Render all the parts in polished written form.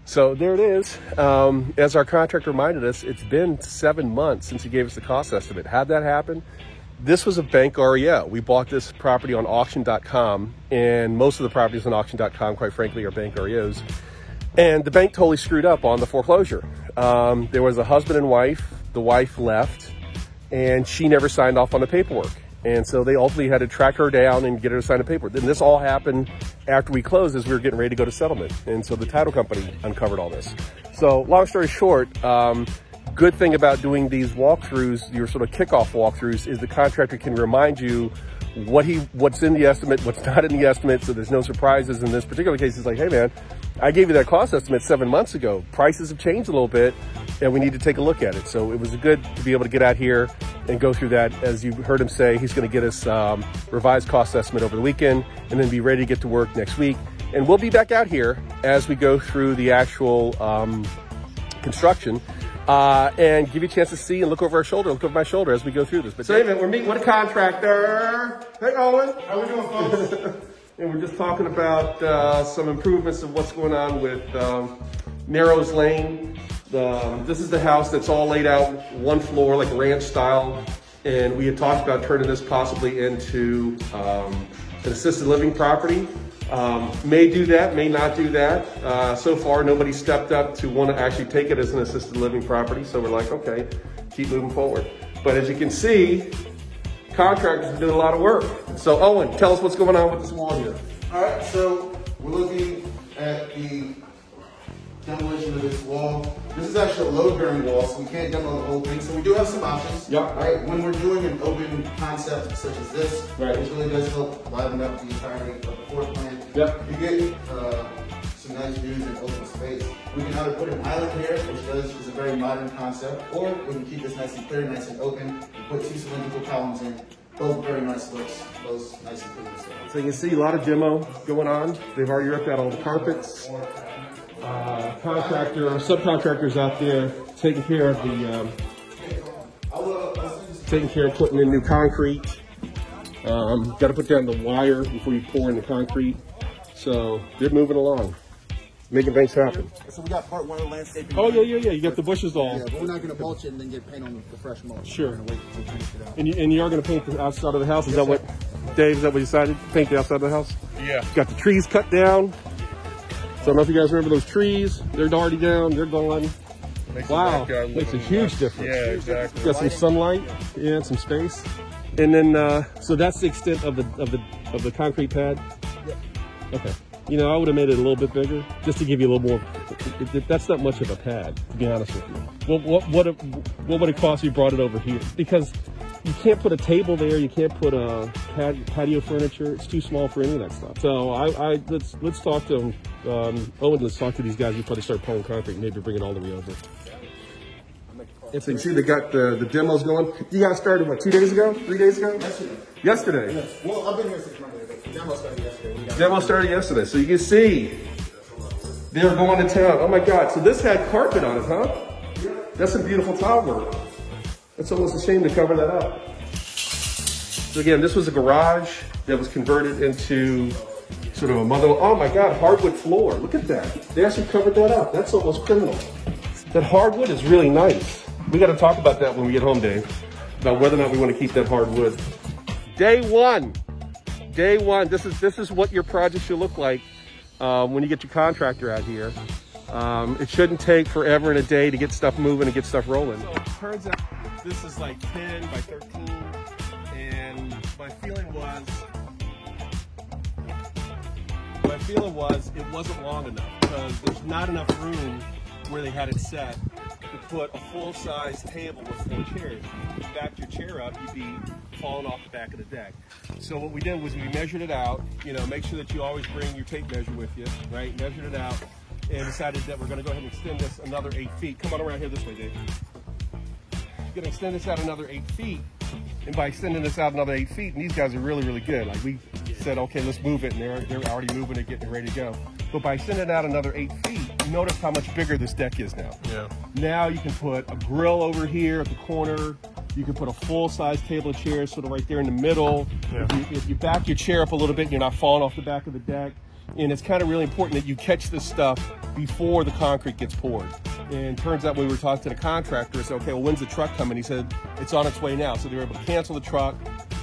So there it is. As our contractor reminded us, it's been 7 months since he gave us the cost estimate. How'd that happen? This was a bank REO. We bought this property on auction.com, and most of the properties on auction.com, quite frankly, are bank REOs. And the bank totally screwed up on the foreclosure. There was a husband and wife. The wife left, and she never signed off on the paperwork. And so they ultimately had to track her down and get her to sign the paperwork. And this all happened after we closed as we were getting ready to go to settlement. And so the title company uncovered all this. So long story short, good thing about doing these walkthroughs, your sort of kickoff walkthroughs, is the contractor can remind you what's in the estimate, what's not in the estimate, so there's no surprises. In this particular case, it's like, hey man, I gave you that cost estimate 7 months ago. Prices have changed a little bit, and we need to take a look at it. So it was good to be able to get out here and go through that. As you heard him say, he's going to get us revised cost estimate over the weekend, and then be ready to get to work next week. And we'll be back out here as we go through the actual construction. And give you a chance to see and look over our shoulder, look over my shoulder as we go through this. But David, we're meeting with a contractor. Hey, Owen. How we doing, folks? And we're just talking about some improvements of what's going on with Narrows Lane. This is the house that's all laid out one floor, like ranch style. And we had talked about turning this possibly into an assisted living property. May do that, may not do that. So far, nobody stepped up to want to actually take it as an assisted living property. So we're like, okay, keep moving forward. But as you can see, contractors are doing a lot of work. So Owen, tell us what's going on with this wall here. All right, so we're looking at the demolition of this wall. This is actually a load-bearing wall, so we can't demo the whole thing. So we do have some options. Yep. Right? When we're doing an open concept such as this, right, it really does help liven up the entirety of the floor plan. Yep. You get some nice views and open space. We can either put an island here, which is a very modern concept, or we can keep this nice and clear, nice and open, and put two cylindrical columns in. Both very nice looks, both nice and clean. So you can see a lot of demo going on. They've already ripped out all the carpets. Subcontractors out there taking care of putting in new concrete. Got to put down the wire before you pour in the concrete. So they're moving along, making things happen. So we got part one of the landscaping. Oh yeah. You got the bushes all. Yeah, but we're not going to mulch it and then get paint on the fresh mulch. Sure. We're going to wait until we finish it out. And you are going to paint the outside of the house? Is that what, Dave? Is that what you decided? Paint the outside of the house? Yeah. Got the trees cut down. So I don't know if you guys remember those trees. They're already down. They're gone. Wow, makes a huge difference. Yeah, exactly. Got some sunlight, yeah, some space, and then so that's the extent of the concrete pad. Yep. Okay. You know, I would have made it a little bit bigger just to give you a little more. That's not much of a pad, to be honest with you. What would it cost if you brought it over here? Because you can't put a table there. You can't put a patio furniture. It's too small for any of that stuff. So let's talk to Owen. Let's talk to these guys. You probably start pouring concrete, and maybe bring it all the way over. So you see they got the demos going. You guys started what, 2 days ago? 3 days ago? Yesterday. Yeah. Well, I've been here 6 months, but the demo started yesterday. Demo started yesterday. So you can see they're going to town. Oh my God. So this had carpet on it, huh? Yeah. That's some beautiful tile work. It's almost a shame to cover that up. So again, this was a garage that was converted into sort of a mother. Oh my God, hardwood floor. Look at that. They actually covered that up. That's almost criminal. That hardwood is really nice. We got to talk about that when we get home, Dave, about whether or not we want to keep that hardwood. Day one. This is what your project should look like when you get your contractor out here. It shouldn't take forever and a day to get stuff moving and get stuff rolling. So it turns out this is like 10 by 13, and my feeling was it wasn't long enough because there's not enough room where they had it set to put a full-size table with 4 chairs. If you backed your chair up, you'd be falling off the back of the deck. So what we did was we measured it out. You know, make sure that you always bring your tape measure with you, right? Measured it out and decided that we're going to go ahead and extend this another 8 feet. Come on around here this way, Dave. We're going to extend this out another 8 feet. And by extending this out another 8 feet, and these guys are really, really good. Like we said, okay, let's move it, and they're already moving it, getting ready to go. But by extending it out another 8 feet, notice how much bigger this deck is now. Yeah. Now you can put a grill over here at the corner. You can put a full-size table of chairs sort of right there in the middle. Yeah. If you back your chair up a little bit, you're not falling off the back of the deck. And it's kind of really important that you catch this stuff before the concrete gets poured. And turns out when we were talking to the contractor, I said, okay, well, when's the truck coming? He said, it's on its way now. So they were able to cancel the truck,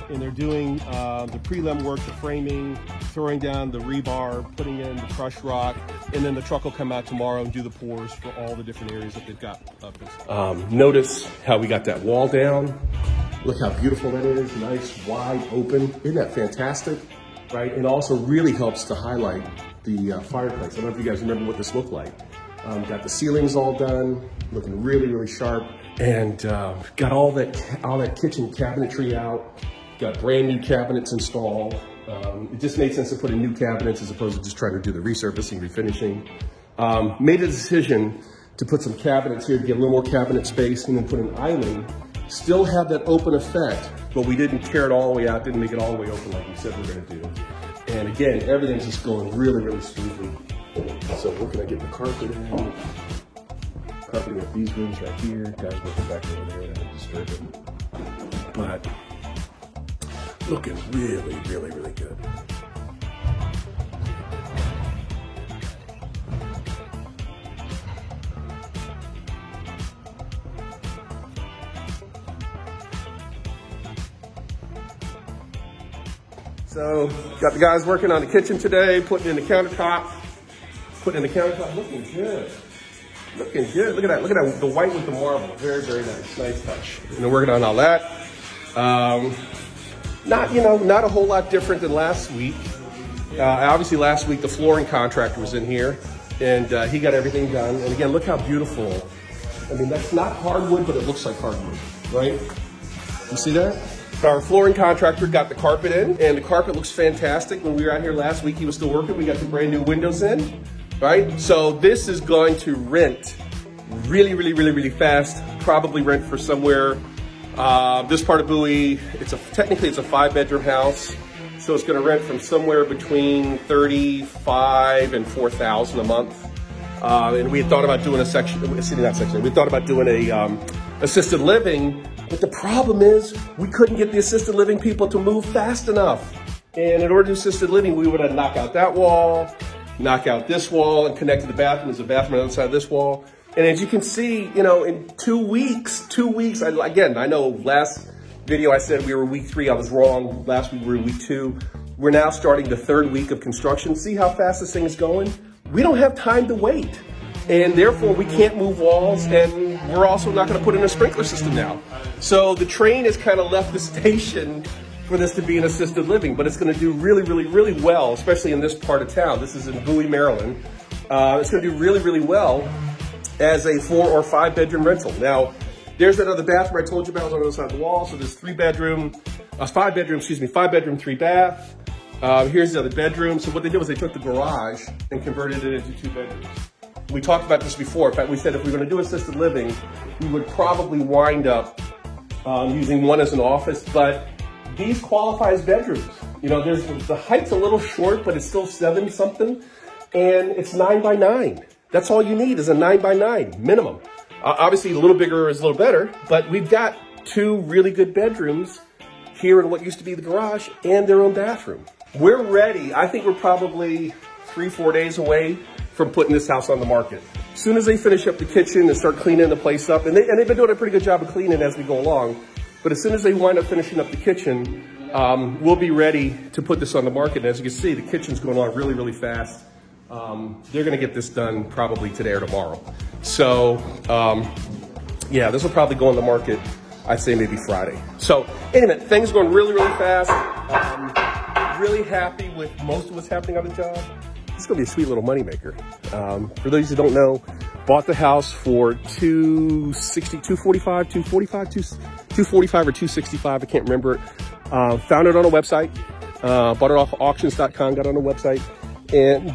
and they're doing the prelim work, the framing, throwing down the rebar, putting in the crushed rock, and then the truck will come out tomorrow and do the pours for all the different areas that they've got up. Notice how we got that wall down. Look how beautiful that is, nice, wide open. Isn't that fantastic? Right, and also really helps to highlight the fireplace. I don't know if you guys remember what this looked like. Got the ceilings all done, looking really, really sharp, and got all that kitchen cabinetry out. Got brand new cabinets installed. It just made sense to put in new cabinets as opposed to just trying to do the resurfacing, refinishing. Made a decision to put some cabinets here to get a little more cabinet space, and then put an island. Still have that open effect, but we didn't tear it all the way out, didn't make it all the way open like we said we were gonna do. And again, everything's just going really, really smoothly. So where can I get the carpet in? Carpeting up these rooms right here. Guys working back over there, that would disturb it. But looking really, really, really good. So, got the guys working on the kitchen today, putting in the countertop, looking good. Looking good, look at that, the white with the marble, very, very nice touch. And they're working on all that. Not a whole lot different than last week. Obviously last week the flooring contractor was in here, and he got everything done. And again, look how beautiful. I mean, that's not hardwood, but it looks like hardwood, right? You see that? Our flooring contractor got the carpet in, and the carpet looks fantastic. When we were out here last week, he was still working. We got the brand new windows in, right? So this is going to rent really, really, really, really fast. Probably rent for somewhere, this part of Bowie, technically it's a 5-bedroom house. So it's gonna rent from somewhere between $35,000 and $4,000 a month. And we had thought about doing we thought about doing a assisted living. But the problem is we couldn't get the assisted living people to move fast enough. And in order to do assisted living, we would have knocked out that wall, knock out this wall, and connect to the bathroom. There's a bathroom on the other side of this wall. And as you can see, in 2 weeks, I know last video I said we were week 3, I was wrong. Last week we were week 2. We're now starting the 3rd week of construction. See how fast this thing is going? We don't have time to wait. And therefore we can't move walls, and we're also not gonna put in a sprinkler system now. So the train has kind of left the station for this to be an assisted living, but it's gonna do really, really, really well, especially in this part of town. This is in Bowie, Maryland. It's gonna do really, really well as a 4 or 5 bedroom rental. Now, there's that other bathroom I told you about on the other side of the wall. So there's 5 bedroom, 3 bath. Here's the other bedroom. So what they did was they took the garage and converted it into 2 bedrooms. We talked about this before. In fact, we said if we were gonna do assisted living, we would probably wind up using one as an office, but these qualify as bedrooms. The height's a little short, but it's still 7 something, and it's 9 by 9. That's all you need is a 9 by 9 minimum. Obviously a little bigger is a little better, but we've got 2 really good bedrooms here in what used to be the garage and their own bathroom. We're ready. I think we're probably 3-4 days away from putting this house on the market. As soon as they finish up the kitchen and start cleaning the place up, and they've been doing a pretty good job of cleaning as we go along, but as soon as they wind up finishing up the kitchen, we'll be ready to put this on the market. And as you can see, the kitchen's going on really, really fast. They're gonna get this done probably today or tomorrow. So, yeah, this will probably go on the market, I'd say maybe Friday. So anyway, things are going really, really fast. Really happy with most of what's happening on the job. It's gonna be a sweet little moneymaker. For those who don't know, bought the house for $245 or $265, I can't remember it. Found it on a website, bought it off auctions.com, got on a website, and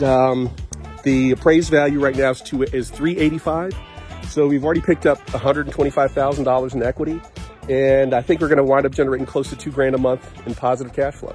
the appraised value right now is $385. So we've already picked up $125,000 in equity, and I think we're gonna wind up generating close to $2,000 a month in positive cash flow.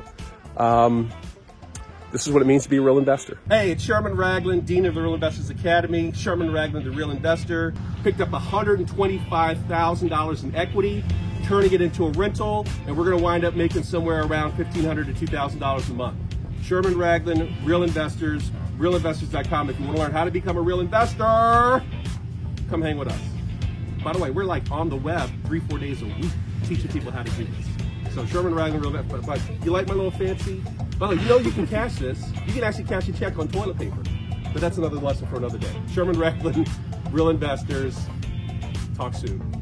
This is what it means to be a real investor. Hey, it's Sherman Ragland, Dean of the Real Investors Academy. Sherman Ragland, the real investor, picked up $125,000 in equity, turning it into a rental, and we're gonna wind up making somewhere around $1,500 to $2,000 a month. Sherman Ragland, Real Investors, realinvestors.com. If you want to learn how to become a real investor, come hang with us. By the way, we're like on the web 3-4 days a week teaching people how to do this. So Sherman Ragland, Real Investors. But you like my little fancy? By the way, you know you can cash this. You can actually cash a check on toilet paper. But that's another lesson for another day. Sherman Ragland, Real Investors. Talk soon.